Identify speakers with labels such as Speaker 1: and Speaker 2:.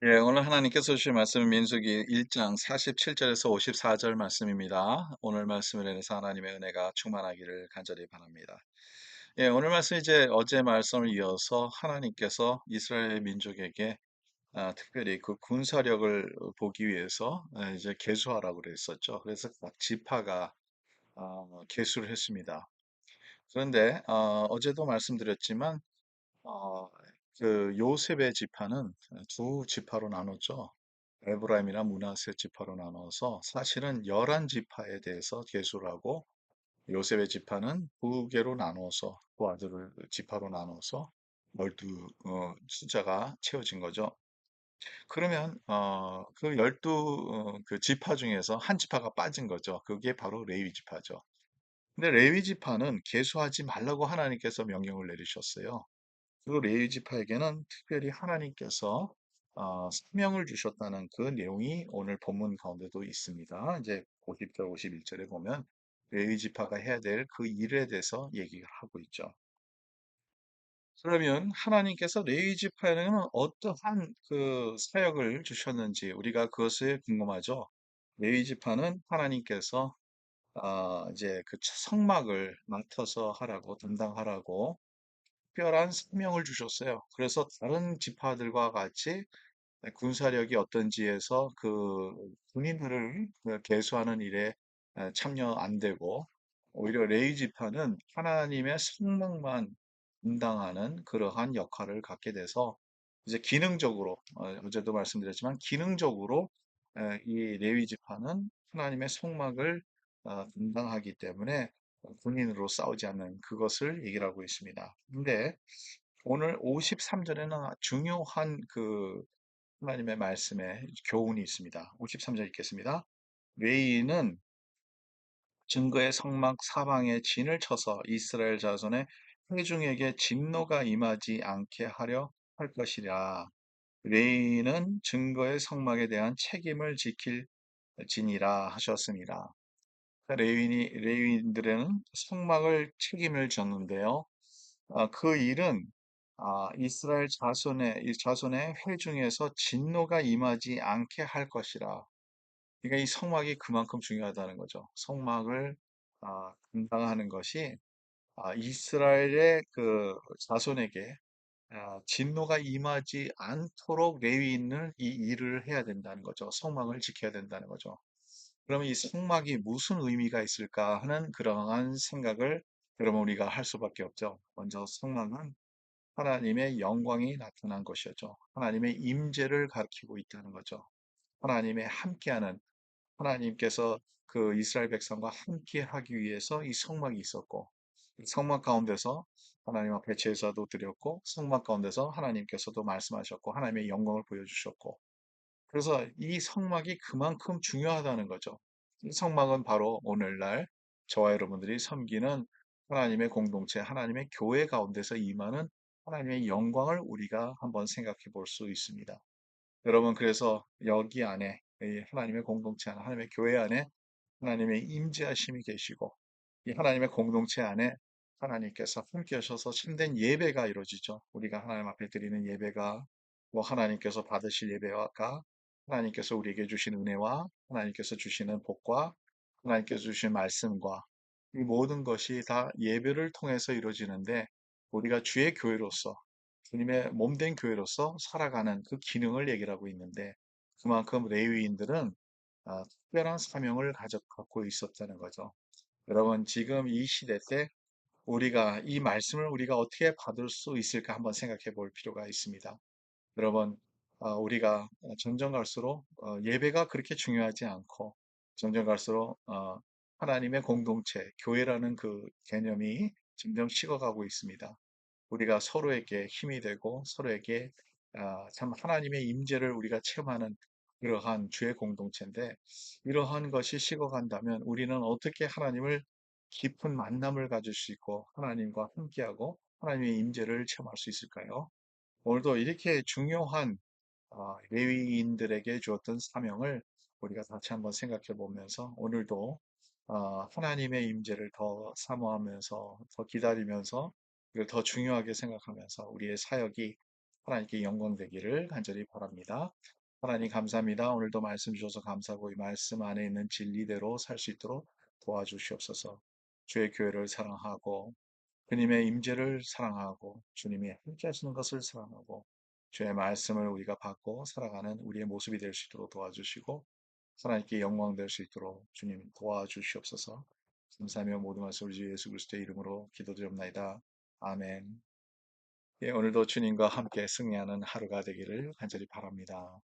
Speaker 1: 예, 오늘 하나님께서 주신 말씀은 민수기 1장 47절에서 54절 말씀입니다. 오늘 말씀을 인해서 하나님의 은혜가 충만하기를 간절히 바랍니다. 예, 오늘 말씀 이제 어제 말씀을 이어서 하나님께서 이스라엘 민족에게 특별히 그 군사력을 보기 위해서 이제 계수하라고 그랬었죠. 그래서 각 지파가 계수를 했습니다. 그런데 어제도 말씀드렸지만 어, 그 요셉의 지파는 두 지파로 나눴죠. 에브라임이나 므낫세 지파로 나눠서 사실은 11지파에 대해서 계수를 하고 요셉의 지파는 두 개로 나눠서 두 아들을 지파로 나눠서 12 숫자가 채워진 거죠. 그러면 그 12 그 지파 중에서 한 지파가 빠진 거죠. 그게 바로 레위 지파죠. 근데 레위 지파는 계수하지 말라고 하나님께서 명령을 내리셨어요. 그리고 레위 지파에게는 특별히 하나님께서 사명을 주셨다는 그 내용이 오늘 본문 가운데도 있습니다. 이제 50절, 51절에 보면 레위 지파가 해야 될 그 일에 대해서 얘기를 하고 있죠. 그러면 하나님께서 레위 지파에는 어떠한 그 사역을 주셨는지 우리가 그것을 궁금하죠. 레위 지파는 하나님께서 이제 그 성막을 맡아서 하라고 담당하라고 특별한 사명을 주셨어요. 그래서 다른 지파들과 같이 군사력이 어떤지에서 그 군인들을 그 계수하는 일에 참여 안 되고 오히려 레위 지파는 하나님의 성막만 분당하는 그러한 역할을 갖게 돼서 이제 기능적으로 어제도 말씀드렸지만 기능적으로 이 레위 지파는 하나님의 성막을 분당하기 때문에 군인으로 싸우지 않는 그것을 얘기를 하고 있습니다. 근데 오늘 53절에는 중요한 그 하나님의 말씀에 교훈이 있습니다. 53절 읽겠습니다. 레위인은 증거의 성막 사방에 진을 쳐서 이스라엘 자손의 회중에게 진노가 임하지 않게 하려 할 것이라. 레위인은 증거의 성막에 대한 책임을 지킬 지니라 하셨습니다. 레위인들은 성막을 책임을 졌는데요. 그 일은 이스라엘 이 자손의 회중에서 진노가 임하지 않게 할 것이라. 그러니까 이 성막이 그만큼 중요하다는 거죠. 성막을 감당하는 것이 이스라엘의 그 자손에게 진노가 임하지 않도록 레위인은 이 일을 해야 된다는 거죠. 성막을 지켜야 된다는 거죠. 그러면 이 성막이 무슨 의미가 있을까 하는 그러한 생각을 여러분 우리가 할 수밖에 없죠. 먼저 성막은 하나님의 영광이 나타난 것이었죠. 하나님의 임재를 가리키고 있다는 거죠. 하나님의 함께하는 하나님께서 그 이스라엘 백성과 함께 하기 위해서 이 성막이 있었고 이 성막 가운데서 하나님 앞에 제사도 드렸고 성막 가운데서 하나님께서도 말씀하셨고 하나님의 영광을 보여주셨고 그래서 이 성막이 그만큼 중요하다는 거죠. 이 성막은 바로 오늘날 저와 여러분들이 섬기는 하나님의 공동체, 하나님의 교회 가운데서 임하는 하나님의 영광을 우리가 한번 생각해 볼 수 있습니다. 여러분, 그래서 여기 안에, 이 하나님의 공동체 안에, 하나님의 교회 안에 하나님의 임재하심이 계시고, 이 하나님의 공동체 안에 하나님께서 함께 하셔서 참된 예배가 이루어지죠. 우리가 하나님 앞에 드리는 예배가, 뭐 하나님께서 받으실 예배가, 하나님께서 우리에게 주신 은혜와, 하나님께서 주시는 복과, 하나님께서 주신 말씀과, 이 모든 것이 다 예배를 통해서 이루어지는데, 우리가 주의 교회로서, 주님의 몸된 교회로서 살아가는 그 기능을 얘기를 하고 있는데, 그만큼 레위인들은 특별한 사명을 갖고 있었다는 거죠. 여러분, 지금 이 시대 때 우리가 이 말씀을 우리가 어떻게 받을 수 있을까 한번 생각해 볼 필요가 있습니다. 여러분, 우리가 점점 갈수록 예배가 그렇게 중요하지 않고 점점 갈수록 하나님의 공동체, 교회라는 그 개념이 점점 식어가고 있습니다. 우리가 서로에게 힘이 되고 서로에게 참 하나님의 임재를 우리가 체험하는 이러한 주의 공동체인데 이러한 것이 식어간다면 우리는 어떻게 하나님을 깊은 만남을 가질 수 있고 하나님과 함께하고 하나님의 임재를 체험할 수 있을까요? 오늘도 이렇게 중요한 레위인들에게 주었던 사명을 우리가 다시 한번 생각해 보면서 오늘도 하나님의 임재를 더 사모하면서 더 기다리면서 이걸 더 중요하게 생각하면서 우리의 사역이 하나님께 영광 되기를 간절히 바랍니다. 하나님 감사합니다. 오늘도 말씀 주셔서 감사하고 이 말씀 안에 있는 진리대로 살 수 있도록 도와주시옵소서. 주의 교회를 사랑하고 주님의 임재를 사랑하고 주님이 함께 하시는 것을 사랑하고 주의 말씀을 우리가 받고 살아가는 우리의 모습이 될 수 있도록 도와주시고 하나님께 영광 될 수 있도록 주님 도와주시옵소서. 감사하며 모든 말씀 우리 주 예수 그리스도의 이름으로 기도드립니다. 아멘. 예, 오늘도 주님과 함께 승리하는 하루가 되기를 간절히 바랍니다.